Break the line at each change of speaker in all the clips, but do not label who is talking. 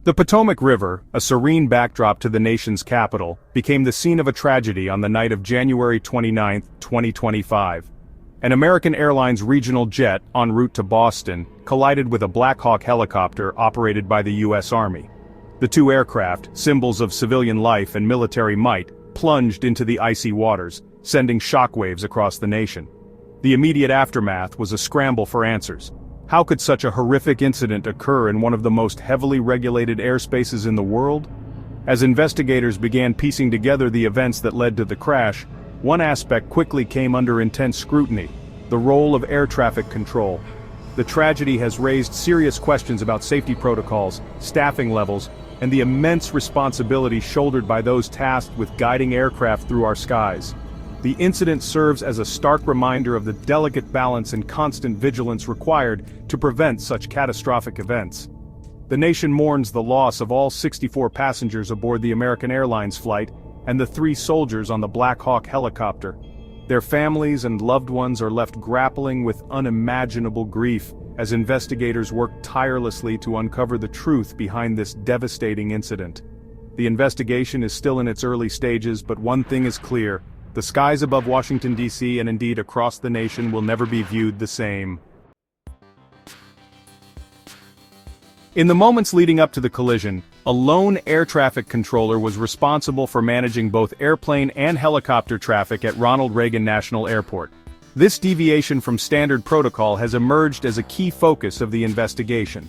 The Potomac River, a serene backdrop to the nation's capital, became the scene of a tragedy on the night of January 29, 2025. An American Airlines regional jet en route to Boston collided with a Black Hawk helicopter operated by the U.S. Army. The two aircraft, symbols of civilian life and military might, plunged into the icy waters, sending shockwaves across the nation. The immediate aftermath was a scramble for answers. How could such a horrific incident occur in one of the most heavily regulated airspaces in the world? As investigators began piecing together the events that led to the crash, one aspect quickly came under intense scrutiny: the role of air traffic control. The tragedy has raised serious questions about safety protocols, staffing levels, and the immense responsibility shouldered by those tasked with guiding aircraft through our skies. The incident serves as a stark reminder of the delicate balance and constant vigilance required to prevent such catastrophic events. The nation mourns the loss of all 64 passengers aboard the American Airlines flight and the 3 soldiers on the Black Hawk helicopter. Their families and loved ones are left grappling with unimaginable grief as investigators work tirelessly to uncover the truth behind this devastating incident. The investigation is still in its early stages, but one thing is clear: the skies above Washington, D.C. and indeed across the nation will never be viewed the same. In the moments leading up to the collision, a lone air traffic controller was responsible for managing both airplane and helicopter traffic at Ronald Reagan National Airport. This deviation from standard protocol has emerged as a key focus of the investigation.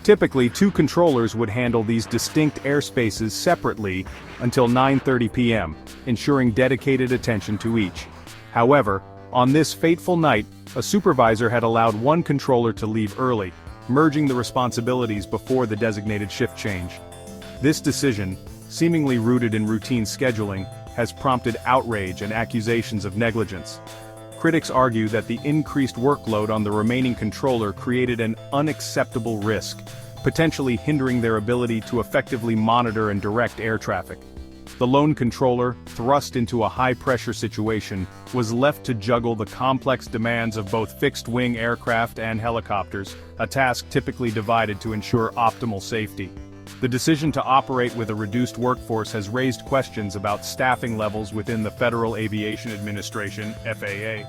Typically, 2 controllers would handle these distinct airspaces separately until 9:30 p.m., ensuring dedicated attention to each. However, on this fateful night, a supervisor had allowed one controller to leave early, merging the responsibilities before the designated shift change. This decision, seemingly rooted in routine scheduling, has prompted outrage and accusations of negligence. Critics argue that the increased workload on the remaining controller created an unacceptable risk, potentially hindering their ability to effectively monitor and direct air traffic. The lone controller, thrust into a high-pressure situation, was left to juggle the complex demands of both fixed-wing aircraft and helicopters, a task typically divided to ensure optimal safety. The decision to operate with a reduced workforce has raised questions about staffing levels within the Federal Aviation Administration, FAA.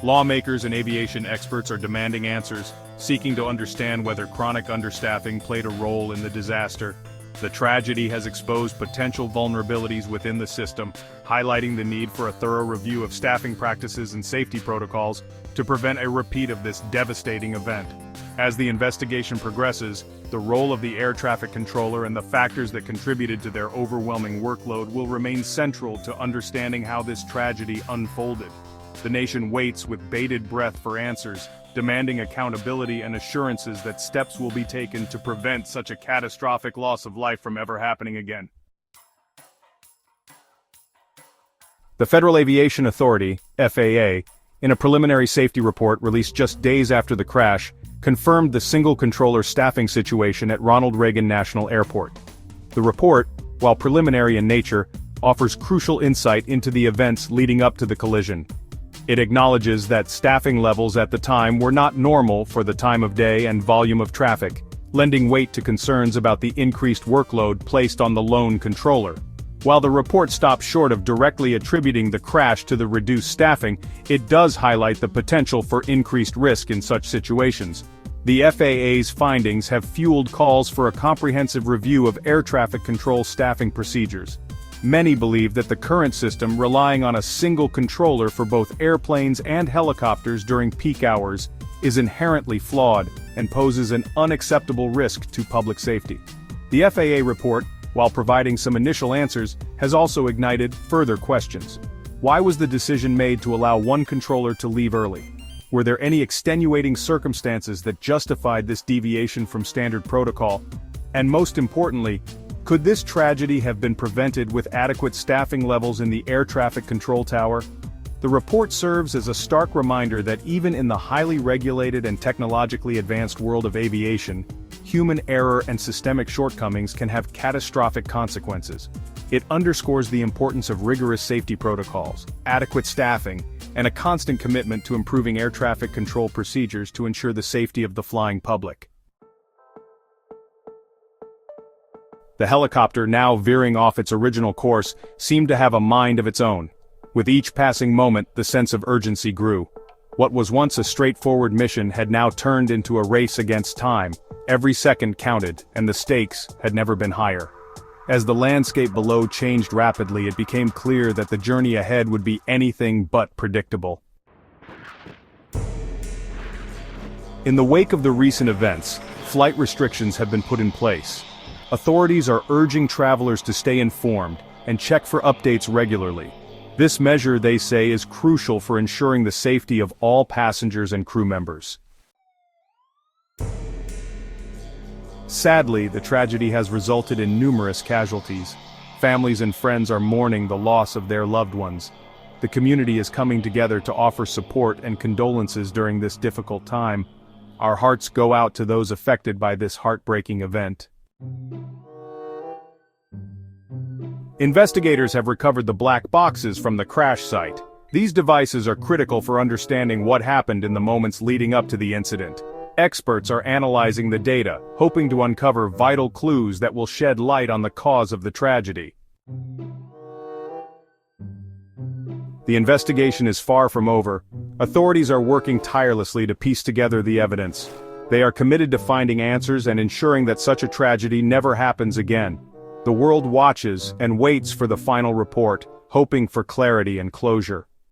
Lawmakers and aviation experts are demanding answers, seeking to understand whether chronic understaffing played a role in the disaster. The tragedy has exposed potential vulnerabilities within the system, highlighting the need for a thorough review of staffing practices and safety protocols to prevent a repeat of this devastating event. As the investigation progresses, the role of the air traffic controller and the factors that contributed to their overwhelming workload will remain central to understanding how this tragedy unfolded. The nation waits with bated breath for answers, demanding accountability and assurances that steps will be taken to prevent such a catastrophic loss of life from ever happening again. The Federal Aviation Authority, FAA, in a preliminary safety report released just days after the crash, confirmed the single-controller staffing situation at Ronald Reagan National Airport. The report, while preliminary in nature, offers crucial insight into the events leading up to the collision. It acknowledges that staffing levels at the time were not normal for the time of day and volume of traffic, lending weight to concerns about the increased workload placed on the lone controller. While the report stops short of directly attributing the crash to the reduced staffing, it does highlight the potential for increased risk in such situations. The FAA's findings have fueled calls for a comprehensive review of air traffic control staffing procedures. Many believe that the current system, relying on a single controller for both airplanes and helicopters during peak hours, is inherently flawed and poses an unacceptable risk to public safety. The FAA report, while providing some initial answers, has also ignited further questions. Why was the decision made to allow one controller to leave early? Were there any extenuating circumstances that justified this deviation from standard protocol? And most importantly, could this tragedy have been prevented with adequate staffing levels in the air traffic control tower? The report serves as a stark reminder that even in the highly regulated and technologically advanced world of aviation, human error and systemic shortcomings can have catastrophic consequences. It underscores the importance of rigorous safety protocols, adequate staffing, and a constant commitment to improving air traffic control procedures to ensure the safety of the flying public. The helicopter, now veering off its original course, seemed to have a mind of its own. With each passing moment, the sense of urgency grew. What was once a straightforward mission had now turned into a race against time. Every second counted, and the stakes had never been higher. As the landscape below changed rapidly, it became clear that the journey ahead would be anything but predictable. In the wake of the recent events, flight restrictions have been put in place. Authorities are urging travelers to stay informed and check for updates regularly. This measure, they say, is crucial for ensuring the safety of all passengers and crew members. Sadly, the tragedy has resulted in numerous casualties. Families and friends are mourning the loss of their loved ones. The community is coming together to offer support and condolences during this difficult time. Our hearts go out to those affected by this heartbreaking event. Investigators have recovered the black boxes from the crash site. These devices are critical for understanding what happened in the moments leading up to the incident. Experts are analyzing the data, hoping to uncover vital clues that will shed light on the cause of the tragedy. The investigation is far from over. Authorities are working tirelessly to piece together the evidence. They are committed to finding answers and ensuring that such a tragedy never happens again. The world watches and waits for the final report, hoping for clarity and closure.